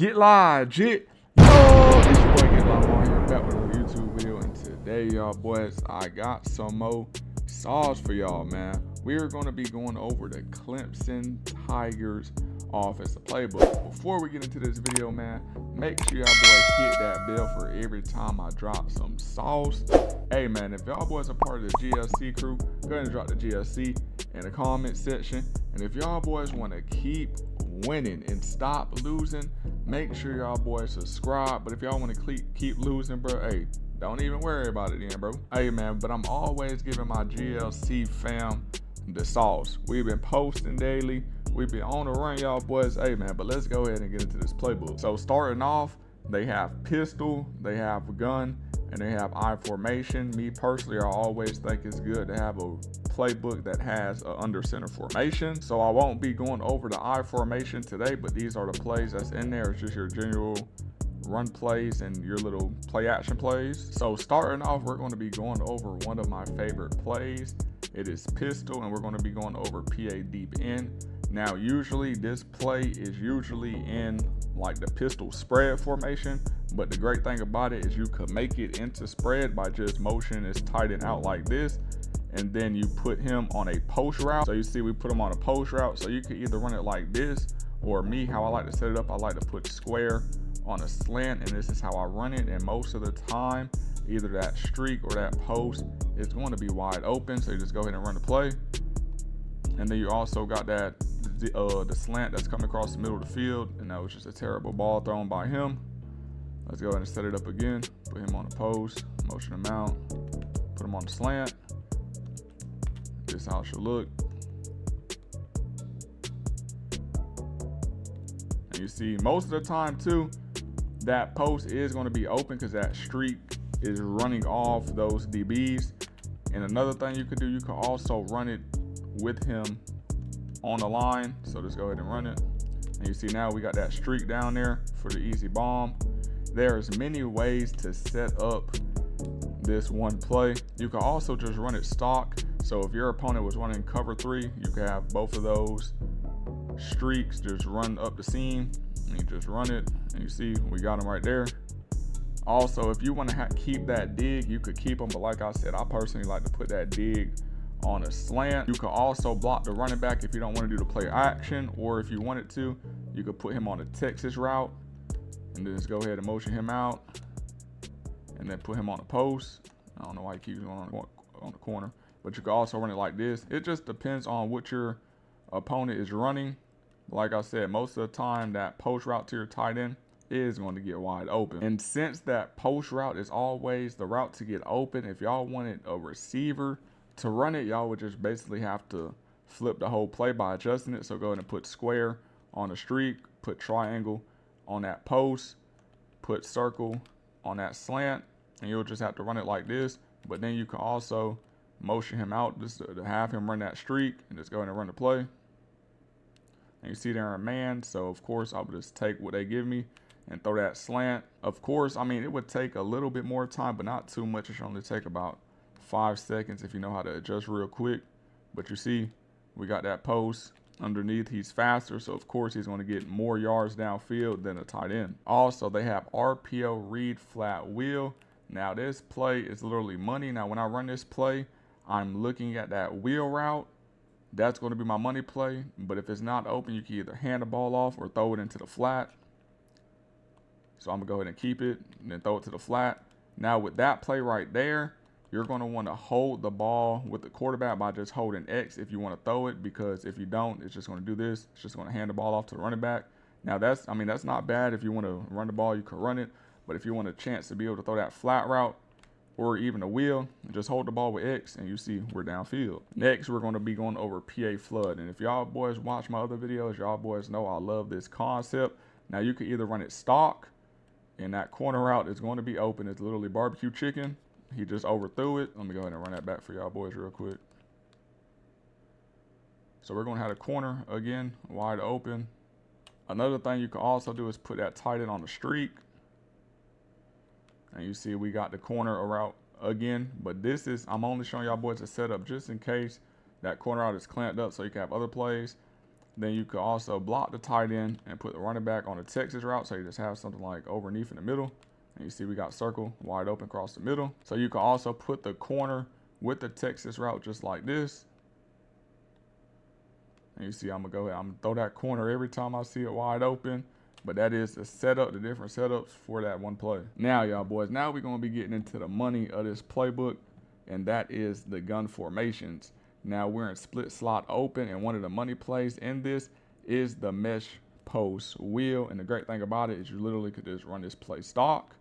Get live, jit. Yo, it's your boy Get Live on here back with another YouTube video, and today, y'all boys, I got some more sauce for y'all, man. We're gonna be going over the Clemson Tigers offensive playbook. Before we get into this video, man, make sure y'all boys hit that bell for every time I drop some sauce. Hey man, if y'all boys are part of the GLC crew, go ahead and drop the GLC in the comment section. And if y'all boys want to keep winning and stop losing, make sure y'all boys subscribe. But if y'all want to keep losing, bro, hey, don't even worry about it then, bro. Hey man, but I'm always giving my GLC fam the sauce. We've been posting daily, we've been on the run, y'all boys. Hey man, but let's go ahead and get into this playbook. So starting off, they have pistol, they have gun, and they have I formation. Me personally, I always think it's good to have a playbook that has a under center formation. So I won't be going over the I formation today, but these are the plays that's in there. It's just your general run plays and your little play action plays. So starting off, we're going to be going over one of my favorite plays. It is pistol, and we're going to be going over PA deep end. Now usually this play is usually in like the pistol spread formation, but the great thing about it is you could make it into spread by just motion is tight end out like this, and then you put him on a post route. So you see we put him on a post route, so you could either run it like this, or me, how I like to set it up, I like to put square on a slant, and this is how I run it. And most of the time, either that streak or that post is going to be wide open, so you just go ahead and run the play. And then you also got that the slant that's coming across the middle of the field, and that was just a terrible ball thrown by him. Let's go ahead and set it up again. Put him on the post, motion him out, put him on the slant. This is how it should look. And you see most of the time too, that post is going to be open because that streak is running off those DBs. And another thing you could do, you could also run it with him on the line. So just go ahead and run it. And you see now we got that streak down there for the easy bomb. There's many ways to set up this one play. You can also just run it stock. So if your opponent was running cover 3, you can have both of those streaks just run up the seam, and you just run it, and you see we got them right there. Also, if you want to keep that dig, you could keep them, but like I said, I personally like to put that dig on a slant. You can also block the running back if you don't want to do the play action, or if you wanted to, you could put him on a Texas route and then just go ahead and motion him out and then put him on a post. I don't know why he keeps going on the corner, but you can also run it like this. It just depends on what your opponent is running. Like I said, most of the time that post route to your tight end is going to get wide open. And since that post route is always the route to get open, if y'all wanted a receiver to run it, y'all would just basically have to flip the whole play by adjusting it. So go ahead and put square on a streak, put triangle on that post, put circle on that slant, and you'll just have to run it like this. But then you can also motion him out just to have him run that streak, and just go ahead and run the play. And you see they're in man, so of course I would just take what they give me and throw that slant. Of course, I mean, it would take a little bit more time, but not too much. It should only take about 5 seconds if you know how to adjust real quick. But you see, we got that post underneath. He's faster, so of course he's going to get more yards downfield than a tight end. Also, they have RPO read flat wheel. Now this play is literally money. Now when I run this play, I'm looking at that wheel route. That's going to be my money play. But if it's not open, you can either hand the ball off or throw it into the flat. So I'm going to go ahead and keep it and then throw it to the flat. Now with that play right there, you're going to want to hold the ball with the quarterback by just holding X if you want to throw it, because if you don't, it's just going to do this. It's just going to hand the ball off to the running back. Now that's not bad. If you want to run the ball, you can run it. But if you want a chance to be able to throw that flat route or even a wheel, just hold the ball with X, and you see we're downfield. Next, we're going to be going over PA flood. And if y'all boys watch my other videos, y'all boys know I love this concept. Now you can either run it stock, and that corner route is going to be open. It's literally barbecue chicken. He just overthrew it. Let me go ahead and run that back for y'all boys real quick. So we're going to have a corner again, wide open. Another thing you can also do is put that tight end on the streak. And you see we got the corner route again. But this is, I'm only showing y'all boys a setup just in case that corner route is clamped up so you can have other plays. Then you could also block the tight end and put the running back on a Texas route. So you just have something like overneath in the middle. And you see we got circle wide open across the middle. So you can also put the corner with the Texas route just like this. And you see I'm gonna go ahead, I'm gonna throw that corner every time I see it wide open. But that is the setup, the different setups for that one play. Now, y'all boys, now we're gonna be getting into the money of this playbook, and that is the gun formations. Now we're in split slot open, and one of the money plays in this is the mesh post wheel. And the great thing about it is you literally could just run this play stock,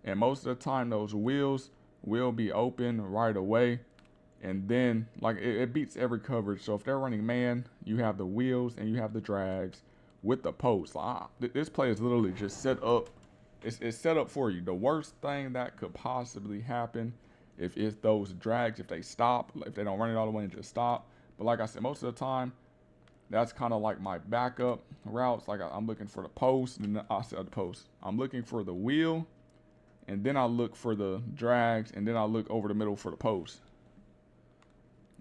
and most of the time those wheels will be open right away. And then like it beats every coverage. So if they're running man, you have the wheels and you have the drags with the post. This play is literally just set up. It's set up for you. The worst thing that could possibly happen if those drags, if they stop, if they don't run it all the way and just stop. But like I said, most of the time, that's kind of like my backup routes. Like I'm looking for the post, and I said the post. I'm looking for the wheel, and then I look for the drags, and then I look over the middle for the post.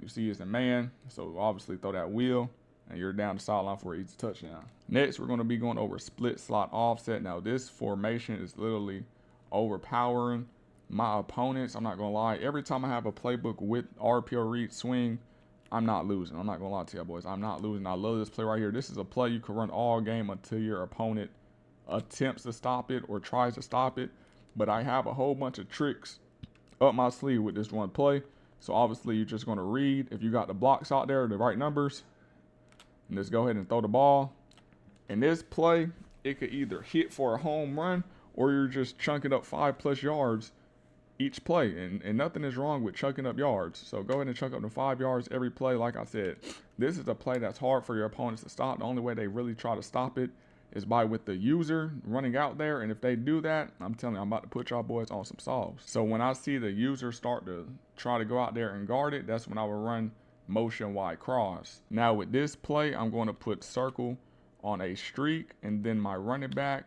You see it's a man, so obviously throw that wheel, and you're down the sideline for an easy touchdown. Next, we're going to be going over split slot offset. Now, this formation is literally overpowering my opponents. I'm not going to lie. Every time I have a playbook with RPO read swing, I'm not losing. I'm not going to lie to you boys. I'm not losing. I love this play right here. This is a play you can run all game until your opponent attempts to stop it or tries to stop it. But I have a whole bunch of tricks up my sleeve with this one play. So obviously you're just going to read if you got the blocks out there, the right numbers, and just go ahead and throw the ball. In this play, it could either hit for a home run or you're just chunking up 5+ yards each play. And nothing is wrong with chunking up yards. So go ahead and chunk up to 5 yards every play. Like I said, this is a play that's hard for your opponents to stop. The only way they really try to stop it is by with the user running out there. And if they do that, I'm telling you, I'm about to put y'all boys on some sauce. So when I see the user start to try to go out there and guard it, that's when I will run motion wide cross. Now with this play, I'm going to put circle on a streak and then my running back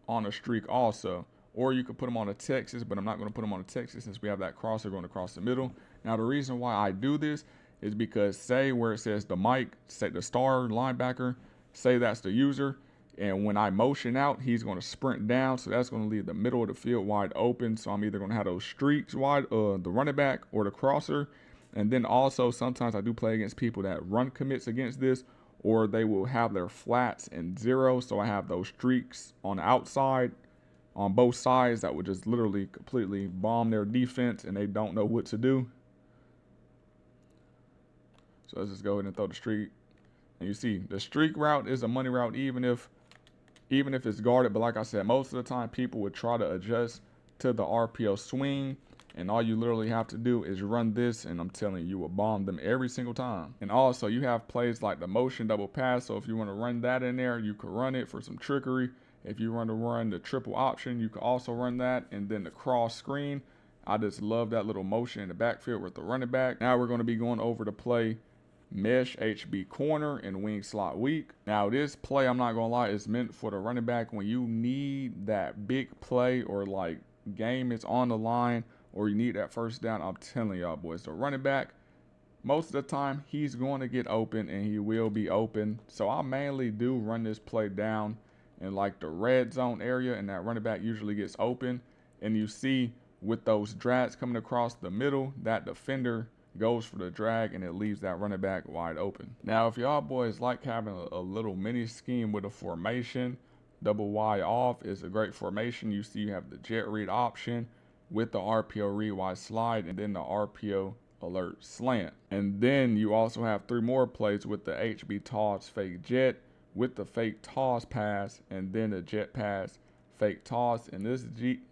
on a streak also. Or you could put them on a Texas, but I'm not going to put them on a Texas since we have that crosser going across the middle. Now the reason why I do this is because say where it says the Mike, say the star linebacker, say that's the user. And when I motion out, he's going to sprint down. So that's going to leave the middle of the field wide open. So I'm either going to have those streaks wide, the running back or the crosser. And then also sometimes I do play against people that run commits against this, or they will have their flats and zero. So I have those streaks on the outside on both sides that would just literally completely bomb their defense and they don't know what to do. So let's just go ahead and throw the streak. And you see the streak route is a money route even if it's guarded. But like I said, most of the time people would try to adjust to the RPO swing, and all you literally have to do is run this, and I'm telling you, you will bomb them every single time. And also you have plays like the motion double pass. So if you want to run that in there, you could run it for some trickery. If you want to run the triple option, you can also run that. And then the cross screen, I just love that little motion in the backfield with the running back. Now we're going to be going over to play mesh HB corner and wing slot weak. Now this play, I'm not gonna lie, is meant for the running back when you need that big play or like game is on the line or you need that first down. I'm telling y'all boys, the running back, most of the time he's going to get open and he will be open. So I mainly do run this play down in like the red zone area, and that running back usually gets open. And you see with those drags coming across the middle, that defender goes for the drag and it leaves that running back wide open. Now if y'all boys like having a little mini scheme with a formation, double Y off is a great formation. You see you have the jet read option with the RPO read Y slide and then the RPO alert slant. And then you also have 3 more plays with the HB toss fake jet with the fake toss pass and then the jet pass fake toss. And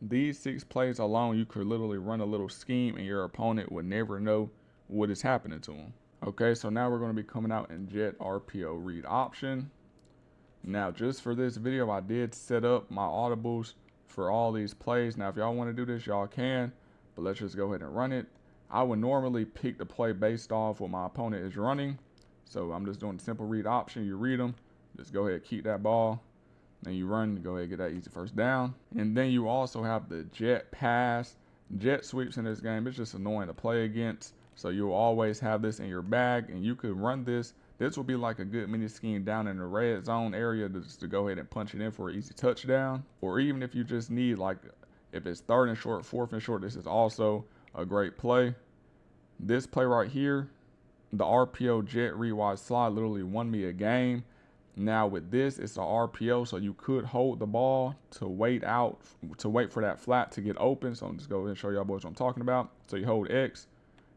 these 6 plays alone, you could literally run a little scheme and your opponent would never know what is happening to them. Okay, so now we're going to be coming out in jet RPO read option. Now just for this video, I did set up my audibles for all these plays. Now if y'all want to do this, y'all can, but let's just go ahead and run it. I would normally pick the play based off what my opponent is running. So I'm just doing the simple read option. You read them, just go ahead, keep that ball. Then you run, go ahead and get that easy first down. And then you also have the jet pass. Jet sweeps in this game, it's just annoying to play against. So you'll always have this in your bag, and you could run this This will be like a good mini scheme down in the red zone area to go ahead and punch it in for an easy touchdown. Or even if you just need, like, if it's 3rd and short, 4th and short, this is also a great play. This play right here, the RPO jet read wide slide literally won me a game. Now with this, it's a RPO, so you could hold the ball to wait for that flat to get open. So I'm just go ahead and show y'all boys what I'm talking about. So you hold X,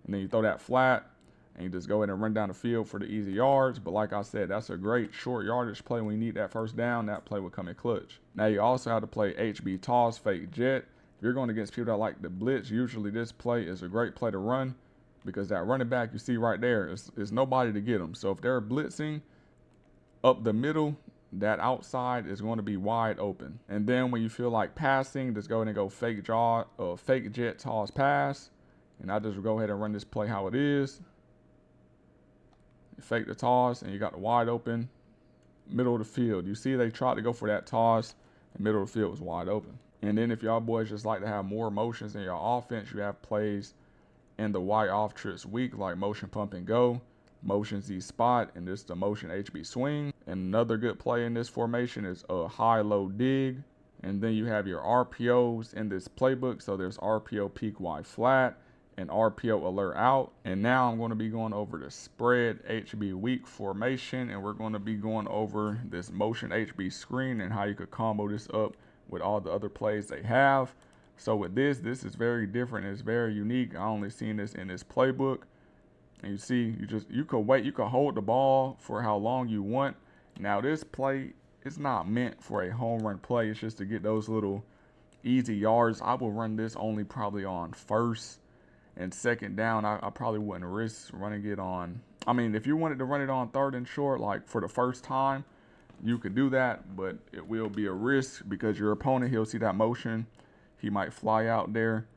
and then you throw that flat, and you just go ahead and run down the field for the easy yards. But like I said, that's a great short yardage play. When you need that first down, that play will come in clutch. Now you also have to play HB toss, fake jet. If you're going against people that like the blitz, usually this play is a great play to run, because that running back you see right there is nobody to get them. So if they're blitzing up the middle, that outside is going to be wide open. And then when you feel like passing, just go ahead and go fake jet toss pass. And I just go ahead and run this play how it is. You fake the toss, and you got the wide open middle of the field. You see they tried to go for that toss, and middle of the field was wide open. And then if y'all boys just like to have more motions in your offense, you have plays in the Y off trips week, like motion pump and go, motion Z spot, and this is the motion HB swing. And another good play in this formation is a high-low dig. And then you have your RPOs in this playbook. So there's RPO peak Y flat and RPO alert out. And now I'm going to be going over the spread HB weak formation, and we're going to be going over this motion HB screen and how you could combo this up with all the other plays they have. So with this is very different. It's very unique. I only seen this in this playbook. And you see, you could wait, you could hold the ball for how long you want. Now this play is not meant for a home run play. It's just to get those little easy yards. I will run this only probably on 1st and 2nd down. I probably wouldn't risk running it on. I mean, if you wanted to run it on 3rd and short, like for the first time, you could do that, but it will be a risk because your opponent, he'll see that motion. He might fly out there.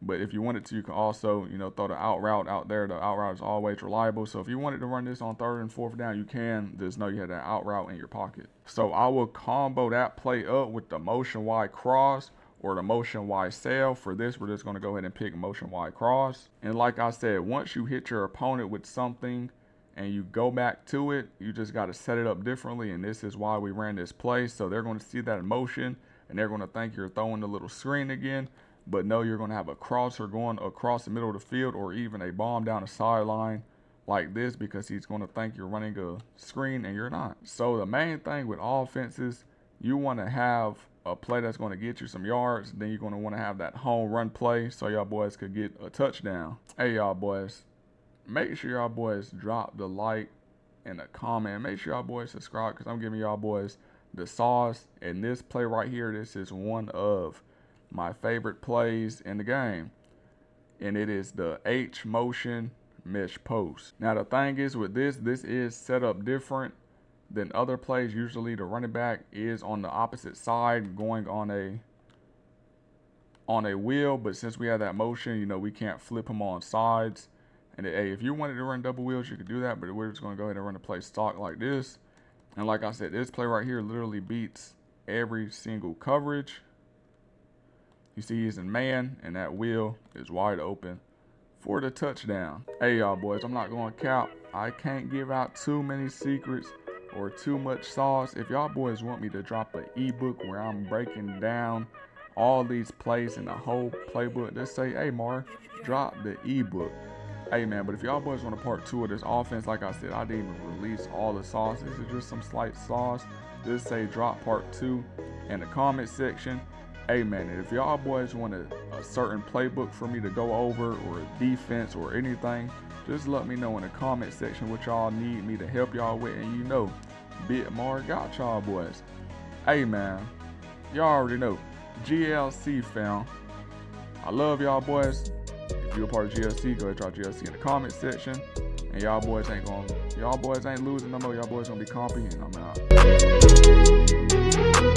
But if you wanted to, you can also, throw the out route out there. The out route is always reliable. So if you wanted to run this on 3rd and 4th down, you can. Just know you have that out route in your pocket. So I will combo that play up with the motion Y cross or the motion Y sail. For this, we're just going to go ahead and pick motion Y cross. And like I said, once you hit your opponent with something and you go back to it, you just got to set it up differently. And this is why we ran this play. So they're going to see that motion, and they're going to think you're throwing the little screen again. But no, you're going to have a crosser going across the middle of the field, or even a bomb down the sideline like this, because he's going to think you're running a screen and you're not. So the main thing with offenses, you want to have a play that's going to get you some yards. Then you're going to want to have that home run play so y'all boys could get a touchdown. Hey, y'all boys, make sure y'all boys drop the like and a comment. Make sure y'all boys subscribe, because I'm giving y'all boys the sauce. And this play right here, this is one of my favorite plays in the game, and it is the H motion mesh post. Now the thing is with this is set up different than other plays. Usually the running back is on the opposite side going on a wheel, but since we have that motion, we can't flip him on sides. And hey, if you wanted to run double wheels, you could do that, but we're just going to go ahead and run the play stock like this. And like I said, this play right here literally beats every single coverage. You see he's in man, and that wheel is wide open for the touchdown. Hey, y'all boys, I'm not going to cap. I can't give out too many secrets or too much sauce. If y'all boys want me to drop an ebook where I'm breaking down all these plays in the whole playbook, just say, hey, Mar, drop the ebook. Hey, man, but if y'all boys want a part 2 of this offense, like I said, I didn't even release all the sauce. This is just some slight sauce. Just say drop part 2 in the comment section. Hey, man, if y'all boys want a certain playbook for me to go over, or a defense or anything, just let me know in the comment section what y'all need me to help y'all with. And Big Mar got y'all boys. Hey, man, y'all already know, GLC fam. I love y'all boys. If you're a part of GLC, go ahead and drop GLC in the comment section. And y'all boys ain't losing no more. Y'all boys gonna be compy, and I'm out.